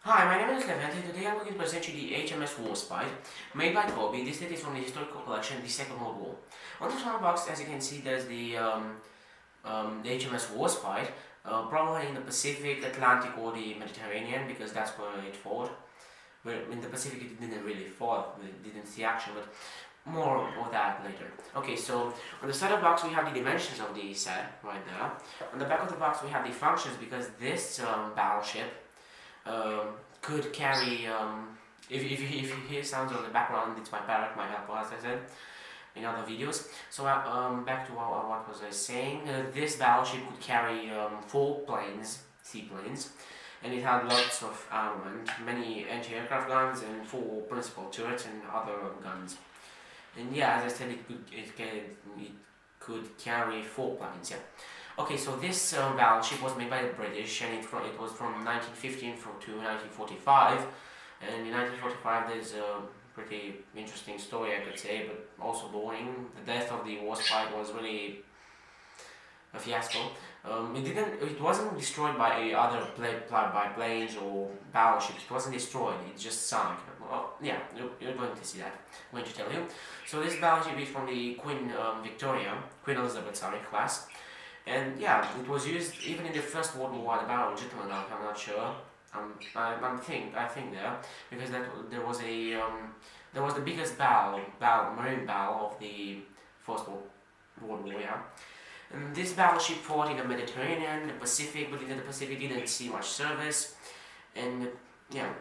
Hi, my name is Levent, and today I'm going to present you the HMS Warspite, made by COBI. This set is from the historical collection, the Second World War. On the front box, as you can see, there's the HMS Warspite, probably in the Pacific, Atlantic, or the Mediterranean, because that's where it fought. Well, in the Pacific, it didn't really fall, we didn't see action, but more of that later. Okay, so on the side of the box, we have the dimensions of the set right there. On the back of the box, we have the functions, because this battleship could carry, if you hear sounds on the background, it's my parrot, my helper, as I said in other videos. So back to what was I saying, this battleship could carry 4 planes, seaplanes, and it had lots of armament, many anti-aircraft guns and 4 principal turrets and other guns. And yeah, as I said, it could carry 4 planes, yeah. Okay, so this battleship was made by the British, and it was from 1915 to 1945. And in 1945, there's a pretty interesting story, I could say, but also boring. The death of the Warspite was really a fiasco. It wasn't destroyed by by planes or battleships. It wasn't destroyed. It just sunk. Well, yeah, you're going to see that. I'm going to tell you. So this battleship is from the Queen Elizabeth, class. And yeah, it was used even in the First World War, the Battle of Jutland. I'm not sure. I think there, because there was the biggest marine battle of the First World War, yeah. And this battleship fought in the Mediterranean, the Pacific, but in the Pacific didn't see much service. And yeah,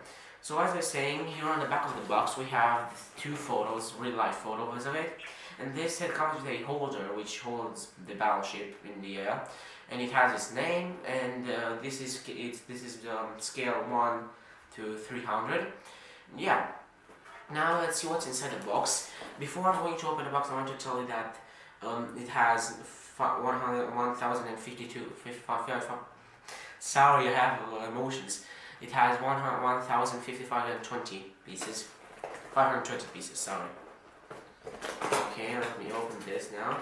so as I was saying, here on the back of the box we have 2 photos, real life photos of it. And this set comes with a holder which holds the battleship in the air, and it has its name, and this is scale 1 to 300. Yeah. Now let's see what's inside the box. Before I'm going to open the box, I want to tell you that it has 1,052. Sorry, I have emotions. It has 1,055 pieces. 520 pieces. Sorry. Okay, let me open this now.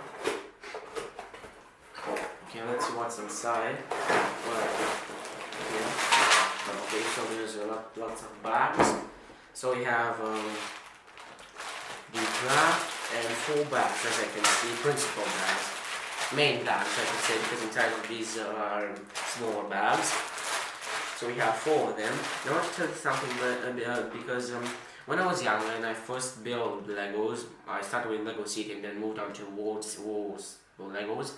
Okay, let's see what's inside. Okay, so there's lots of bags. So we have the draft and 4 bags, as I can see, principal bags. Main bags, I can say, because inside of these are smaller bags. So we have 4 of them. I want to tell you something, because when I was younger and I first built Legos, I started with Lego City and then moved on to Walls Legos.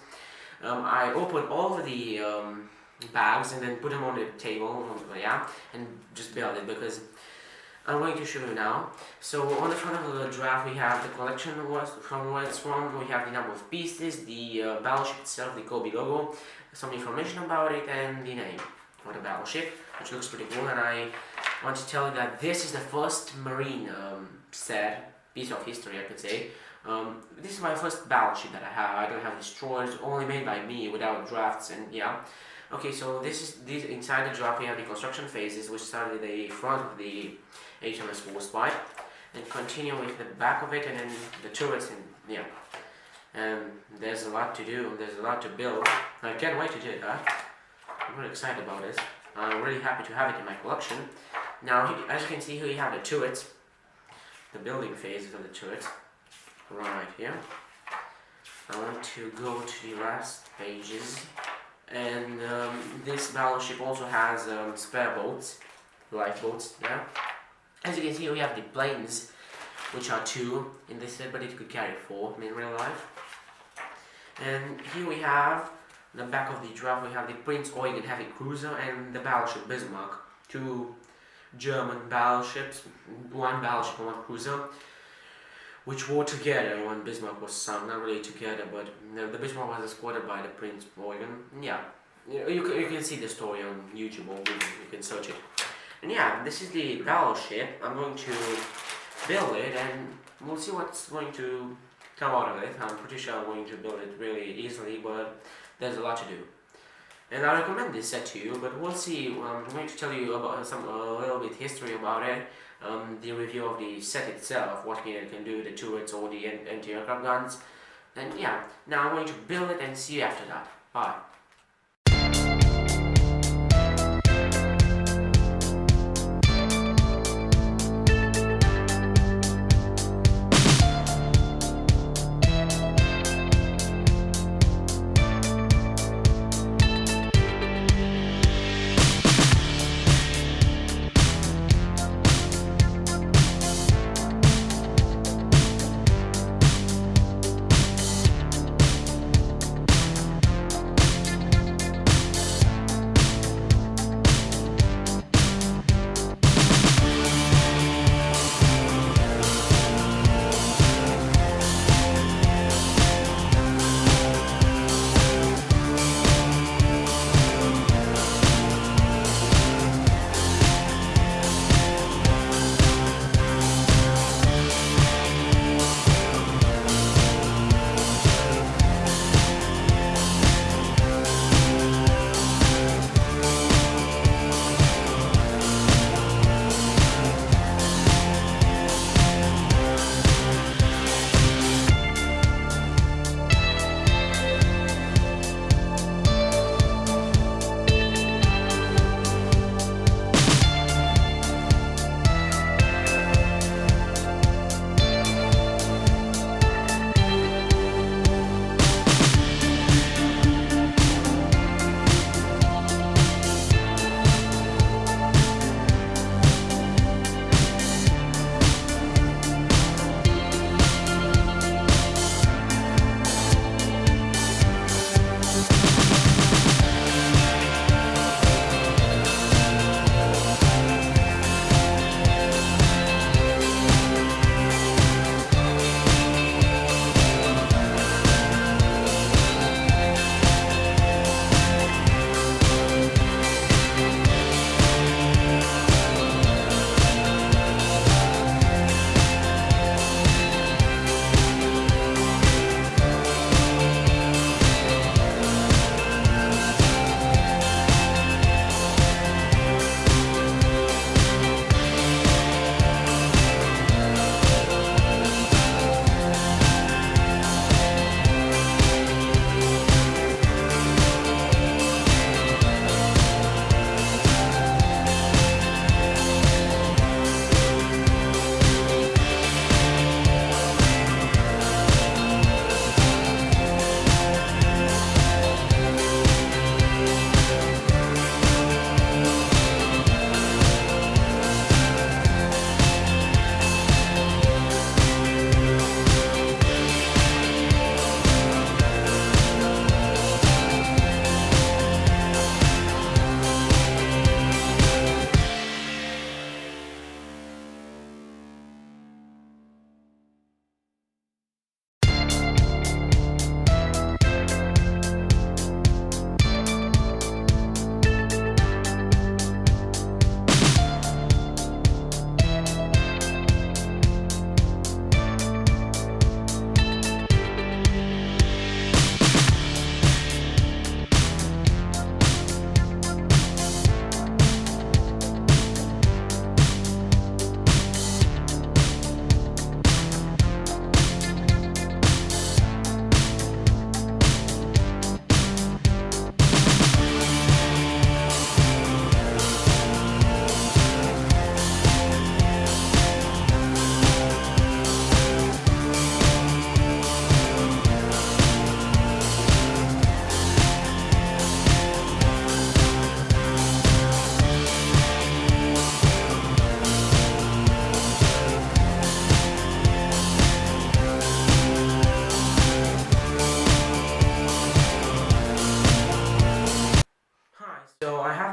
I opened all of the bags and then put them on the table, yeah, and just build it, because I'm going to show you now. So on the front of the draft we have the collection from where it's from, we have the number of pieces, the battleship itself, the COBI logo, some information about it, and the name of the battleship, which looks pretty cool. And I want to tell you that this is the first marine piece of history, I could say. This is my first battleship that I have. I don't have destroyers, only made by me without drafts, and yeah. Okay, so this inside the draft we have the construction phases, which start with the front of the HMS Warspite, and continue with the back of it, and then the turrets, and yeah. And there's a lot to do, there's a lot to build. I can't wait to do that. I'm really excited about this. I'm really happy to have it in my collection. Now, as you can see here, you have the turrets, the building phases of the turrets, right here. I want to go to the last pages, and this battleship also has spare boats, lifeboats, yeah. As you can see, we have the planes, which are 2 in this set, but it could carry 4 in real life. And here we have the back of the draft. We have the Prince Eugen heavy cruiser and the battleship Bismarck, 2 German battleships, 1 battleship and 1 cruiser, which were together when Bismarck was sunk. Not really together, but the Bismarck was escorted by the Prince Eugen. Yeah, you can see the story on YouTube or Google. You can search it. And yeah, this is the battleship. I'm going to build it, and we'll see what's going to come out of it. I'm pretty sure I'm going to build it really easily, but there's a lot to do. And I recommend this set to you, but we'll see. I'm going to tell you about a little bit history about it, the review of the set itself, what it can do, the turrets or the anti-aircraft guns. And yeah, now I'm going to build it and see you after that. Bye.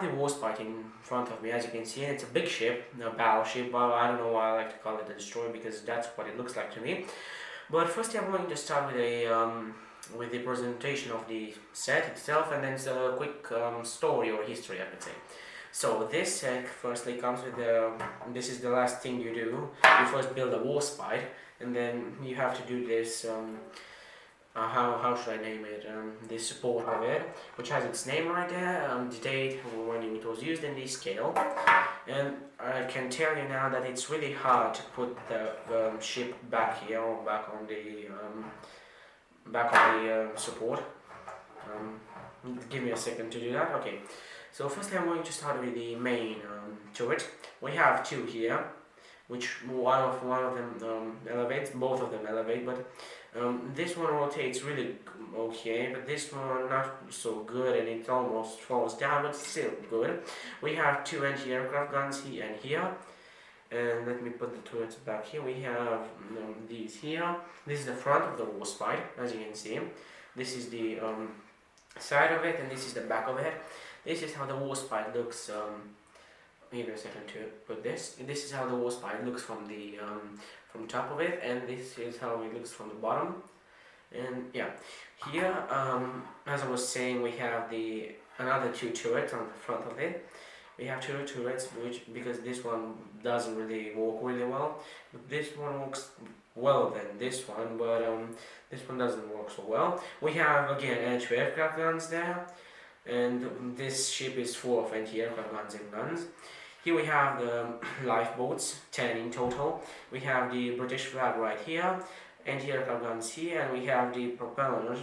have the Warspite in front of me, as you can see. It's a big ship, a battleship. Well, I don't know why I like to call it a destroyer, because that's what it looks like to me. But first, I'm going to start with the presentation of the set itself, and then a quick story or history, I could say. So this set firstly comes with this is the last thing you do. You first build a Warspite, and then you have to do this. How should I name it? The support of it, which has its name right there, the date when it was used, and the scale. And I can tell you now that it's really hard to put the ship back here, or back on the support. Give me a second to do that. Okay. So firstly, I'm going to start with the main turret. We have two here, which one of them elevates, both of them elevate, but this one rotates really okay, but this one not so good, and it almost falls down, but still good. We have two anti-aircraft guns here and here, and let me put the turrets back here. We have these here. This is the front of the Warspite, as you can see. This is the side of it, and this is the back of it. This is how the Warspite looks. Give me a second to put this. This is how the Warspite looks from the from top of it, and this is how it looks from the bottom. And yeah, here, as I was saying, we have the another two turrets on the front of it. We have two turrets, which because this one doesn't really work really well, but this one works well than this one, but this one doesn't work so well. We have again anti-aircraft guns there, and this ship is full of anti-aircraft guns and guns. Here we have the lifeboats, 10 in total. We have the British flag right here, anti-aircraft guns here, and we have the propellers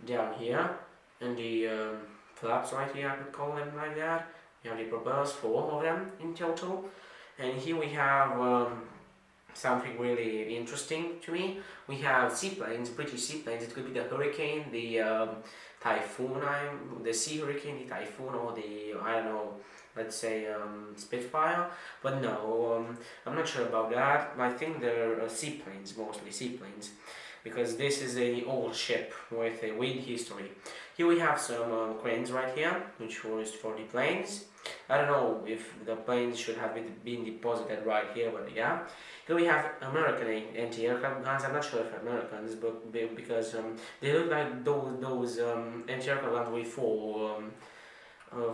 down here, and the flaps right here, I could call them like that. We have the propellers, 4 of them in total. And here we have something really interesting to me. We have seaplanes, British seaplanes. It could be the Hurricane, the Typhoon, the Sea Hurricane, the Typhoon, or the, I don't know, let's say Spitfire, but no, I'm not sure about that. I think they're seaplanes, mostly seaplanes, because this is an old ship with a wind history. Here we have some cranes right here, which was for the planes. I don't know if the planes should have been deposited right here, but yeah. Here we have American anti-aircraft guns. I'm not sure if Americans, but because they look like those anti-aircraft guns with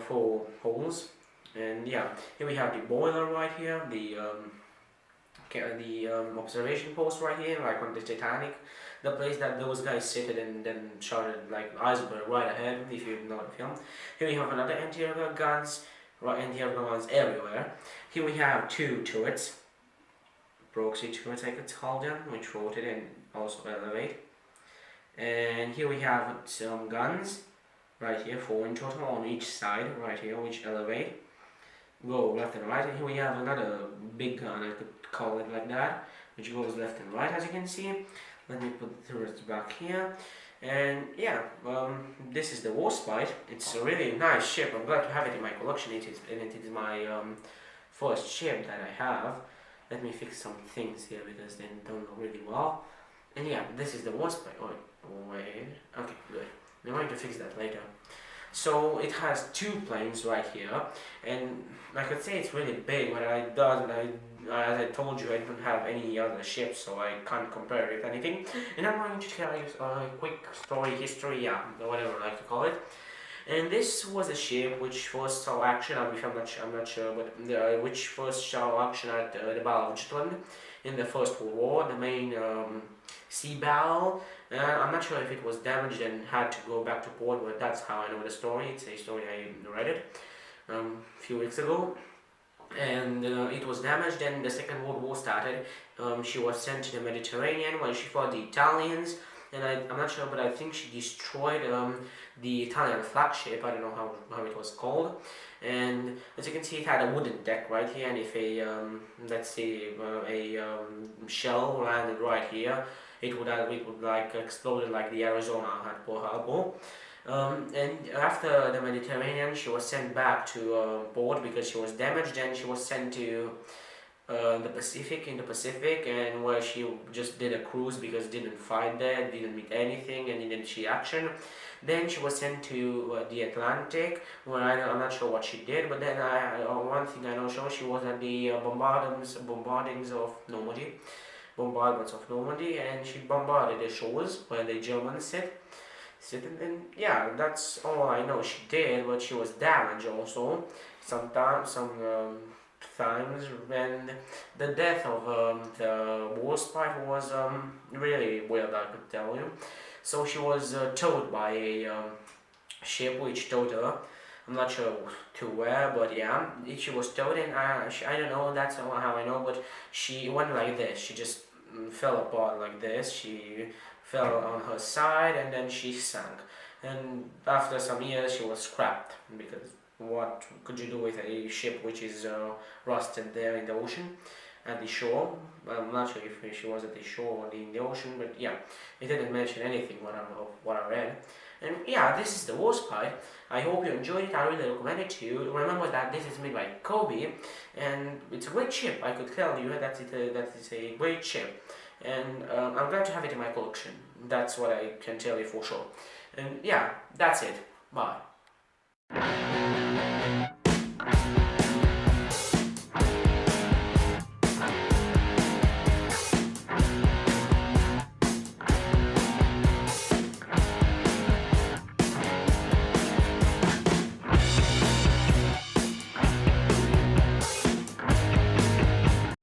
four holes. And yeah, here we have the boiler right here, the observation post right here, like on the Titanic, the place that those guys sit and then shot like iceberg right ahead, if you know the film. Here we have another anti-aircraft guns, anti-aircraft guns everywhere. Here we have two turrets, proxy turrets I could call them, which rotate and also elevate. And here we have some guns right here, 4 in total on each side right here, which elevate, go left and right. And here we have another big gun, I could call it like that, which goes left and right, as you can see. Let me put the turrets back here. And yeah, this is the Warspite. It's a really nice ship. I'm glad to have it in my collection. It is my first ship that I have. Let me fix some things here because they don't look really well. And yeah, this is the Warspite. Oh, wait. Okay, good. I'm going to fix that later. So it has 2 planes right here, and I could say it's really big, but as I told you, I don't have any other ships, so I can't compare it with anything. And I'm going to tell you a quick story, history, yeah, whatever I like to call it. And this was a ship which first saw action, I'm not sure, but which first saw action at the Battle of Jutland in the First World War, the main sea battle. I'm not sure if it was damaged and had to go back to port, but that's how I know the story. It's a story I read it a few weeks ago. And it was damaged, and the Second World War started. She was sent to the Mediterranean where she fought the Italians, and I'm not sure, but I think she destroyed the Italian flagship. I don't know how it was called. And as you can see, it had a wooden deck right here, and if a let's say a shell landed right here, it would like explode like the Arizona at Pearl Harbor. And after the Mediterranean, she was sent back to port because she was damaged, and she was sent to in the Pacific, and where she just did a cruise because didn't find there, didn't meet anything, and didn't see action. Then she was sent to the Atlantic, where I'm not sure what she did, but then one thing I know sure, she was at the bombardments of Normandy, and she bombarded the shores where the Germans sit, and yeah, that's all I know she did, but she was damaged also. Some times when the death of the Warspite was really weird, I could tell you. So she was towed by a ship which towed her. I'm not sure to where, but yeah, she was towed, and I don't know. That's how I know, but she went like this. She just fell apart like this. She fell on her side, and then she sank. And after some years, she was scrapped because what could you do with a ship which is rusted there in the ocean at the shore? I'm not sure if she was at the shore or in the ocean, but yeah, it didn't mention anything what I read. And yeah, this is the Warspite. I hope you enjoyed it. I really recommend it to you. Remember that this is made by COBI, and it's a great ship. I could tell you that it's a great ship, and I'm glad to have it in my collection. That's what I can tell you for sure. And yeah, that's it. Bye.